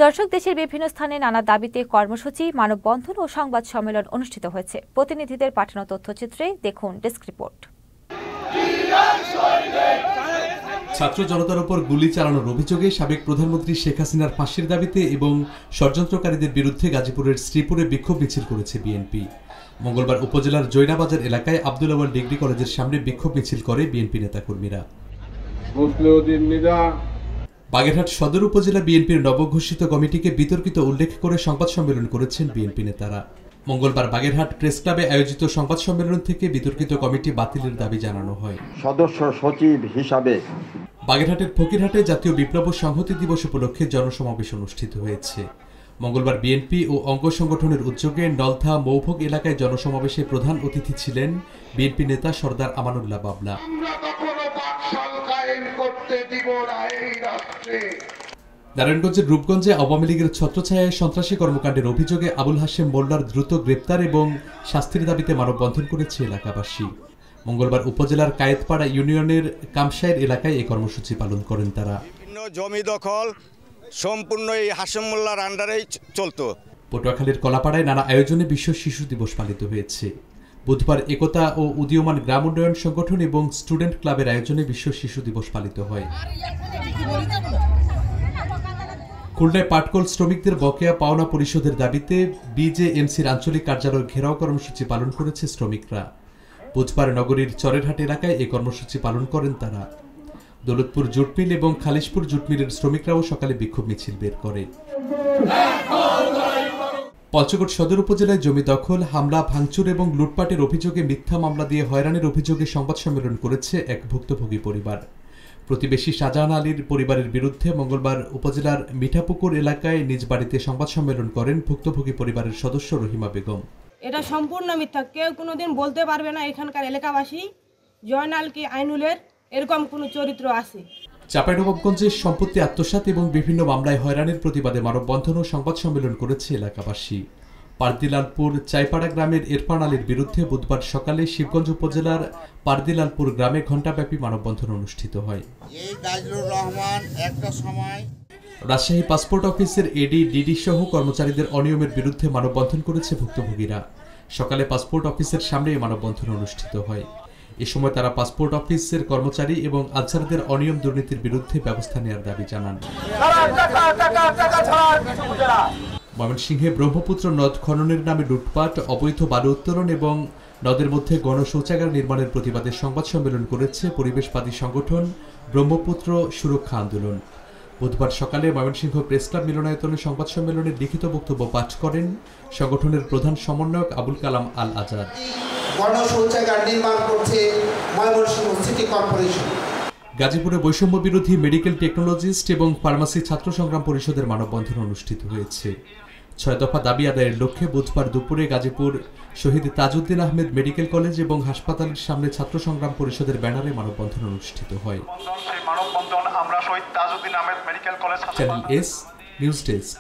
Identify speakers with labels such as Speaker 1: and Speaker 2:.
Speaker 1: দর্শক, দেশের বিভিন্ন স্থানে নানা দাবিতে কর্মসূচি, মানববন্ধন ও সংবাদ সম্মেলন অনুষ্ঠিত হয়েছে। প্রতিনিধিদের পাঠানো তথ্যচিত্রে দেখুন ডেস্ক রিপোর্ট।
Speaker 2: ছাত্র জনতার উপর গুলি চালানোর অভিযোগে সাবেক প্রধানমন্ত্রী শেখ হাসিনার ফাঁসির দাবিতে এবং ষড়যন্ত্রকারীদের বিরুদ্ধে গাজীপুরের শ্রীপুরে বিক্ষোভ মিছিল করেছে বিএনপি। মঙ্গলবার উপজেলার জৈনাবাজার এলাকায় আব্দুল আওয়াল ডিগ্রি কলেজের সামনে বিক্ষোভ মিছিল করে বিএনপি নেতাকর্মীরা। বাগেরহাট সদর উপজেলা বিএনপির নবঘোষিত কমিটিকে বিতর্কিত উল্লেখ করে সংবাদ সম্মেলন করেছেন বিএনপি নেতারা। মঙ্গলবার বাগেরহাট প্রেস ক্লাবে আয়োজিত সংবাদ সম্মেলন থেকে বিতর্কিত কমিটি বাতিলের দাবি জানানো হয়।
Speaker 3: সদস্য সচিব হিসাবে
Speaker 2: বাগেরহাটের ফকিরহাটে জাতীয় বিপ্লব সংহতি দিবস উপলক্ষে জনসমাবেশ অনুষ্ঠিত হয়েছে। মঙ্গলবার বিএনপি ও অঙ্গ সংগঠনের উদ্যোগে নলথা মৌভোগ এলাকায় জনসমাবেশে প্রধান অতিথি ছিলেন বিএনপি নেতা সরদার আমানুল্লাহ বাবলা। নারায়ণগঞ্জের রূপগঞ্জে আওয়ামী লীগের ছত্রছায়ায় সন্ত্রাসী কর্মকাণ্ডের অভিযোগে আবুল হাশেম মোল্লার দ্রুত গ্রেপ্তার এবং শাস্তির দাবিতে মানববন্ধন করেছে এলাকাবাসী। মঙ্গলবার উপজেলার কায়েতপাড়া ইউনিয়নের কামসাইর এলাকায় এই কর্মসূচি পালন করেন তারা।
Speaker 4: জমি দখল সম্পূর্ণ এই হাশেম মোল্লার আন্ডারেই চলত।
Speaker 2: পটুয়াখালীর কলাপাড়ায় নানা আয়োজনে বিশ্ব শিশু দিবস পালিত হয়েছে। বুধবার একতা ও উদীয়মান গ্রাম উন্নয়ন সংগঠন এবং স্টুডেন্ট ক্লাবের আয়োজনে বিশ্ব শিশু দিবস পালিত হয়। খুলনায় পাটকল শ্রমিকদের বকেয়া পাওনা পরিশোধের দাবিতে বিজেএমসির আঞ্চলিক কার্যালয় ঘেরাও কর্মসূচি পালন করেছে শ্রমিকরা। বুধবার নগরীর চরেরহাট এলাকায় এই কর্মসূচি পালন করেন তারা। দৌলতপুর জুট মিল এবং খালিশপুর জুট মিলের শ্রমিকরাও সকালে বিক্ষোভ মিছিল বের করে। পঞ্চগড় সদর উপজেলায় জমি দখল, হামলা, ভাঙচুর এবং লুটপাটের অভিযোগে মিথ্যা মামলা দিয়ে হয়রানির অভিযোগে সংবাদ সম্মেলন করেছে এক ভুক্তভোগী পরিবার। প্রতিবেশী শাহজাহান আলীর পরিবারের বিরুদ্ধে মঙ্গলবার উপজেলার মিঠাপুকুর এলাকায় নিজ বাড়িতে সংবাদ সম্মেলন করেন ভুক্তভোগী পরিবারের সদস্য রহিমা বেগম।
Speaker 5: এটা সম্পূর্ণ মিথ্যা, কেউ কোনোদিন বলতে পারবে না এখানকার এলাকাবাসী জয়নাল কি আইনুলের এরকম কোনো চরিত্র আছে।
Speaker 2: চাঁপাইনবাবগঞ্জে সম্পত্তি আত্মসাৎ এবং বিভিন্ন মামলায় হয়রানির প্রতিবাদে মানববন্ধন ও সংবাদ সম্মেলন করেছে এলাকাবাসী। পারদিলালপুর চাইপাড়া গ্রামের ইরফান আলীর বিরুদ্ধে বুধবার সকালে শিবগঞ্জ উপজেলার পারদিলালপুর গ্রামে ঘণ্টাব্যাপী মানববন্ধন অনুষ্ঠিত হয়। রাজশাহী পাসপোর্ট অফিসের এডি, ডিডি সহ কর্মচারীদের অনিয়মের বিরুদ্ধে মানববন্ধন করেছে ভুক্তভোগীরা। সকালে পাসপোর্ট অফিসের সামনে এই মানববন্ধন অনুষ্ঠিত হয়। এ সময় তারা পাসপোর্ট অফিসের কর্মচারী এবং আনসারদের অনিয়ম দুর্নীতির বিরুদ্ধে ব্যবস্থা নেওয়ার দাবি জানান। ময়মনসিংহে ব্রহ্মপুত্র নদ খননের নামে লুটপাট, অবৈধ বালু উত্তোলন এবং নদের মধ্যে গণশৌচাগার নির্মাণের প্রতিবাদে সংবাদ সম্মেলন করেছে পরিবেশবাদী সংগঠন ব্রহ্মপুত্র সুরক্ষা আন্দোলন। বুধবার সকালে ময়মনসিংহ প্রেস ক্লাব মিলনায়তনে সংবাদ সম্মেলনে লিখিত বক্তব্য পাঠ করেন সংগঠনের প্রধান সমন্বয়ক আবুল কালাম আল আজাদ।
Speaker 6: গণশৌচাগার নির্মাণ করছে ময়মনসিংহ সিটি কর্পোরেশন।
Speaker 2: গাজীপুরে বৈষম্য বিরোধী মেডিকেল টেকনোলজিস্ট এবং ফার্মাসি ছাত্র সংগ্রাম পরিষদের মানববন্ধন অনুষ্ঠিত হয়েছে। 6 দফা দাবি আদায়ের লক্ষ্যে বুধবার দুপুরে গাজীপুর শহীদ তাজউদ্দিন আহমেদ মেডিকেল কলেজ এবং হাসপাতালের সামনে ছাত্র সংগ্রাম পরিষদের ব্যানারে মানববন্ধন অনুষ্ঠিত হয়। Channel S news desk.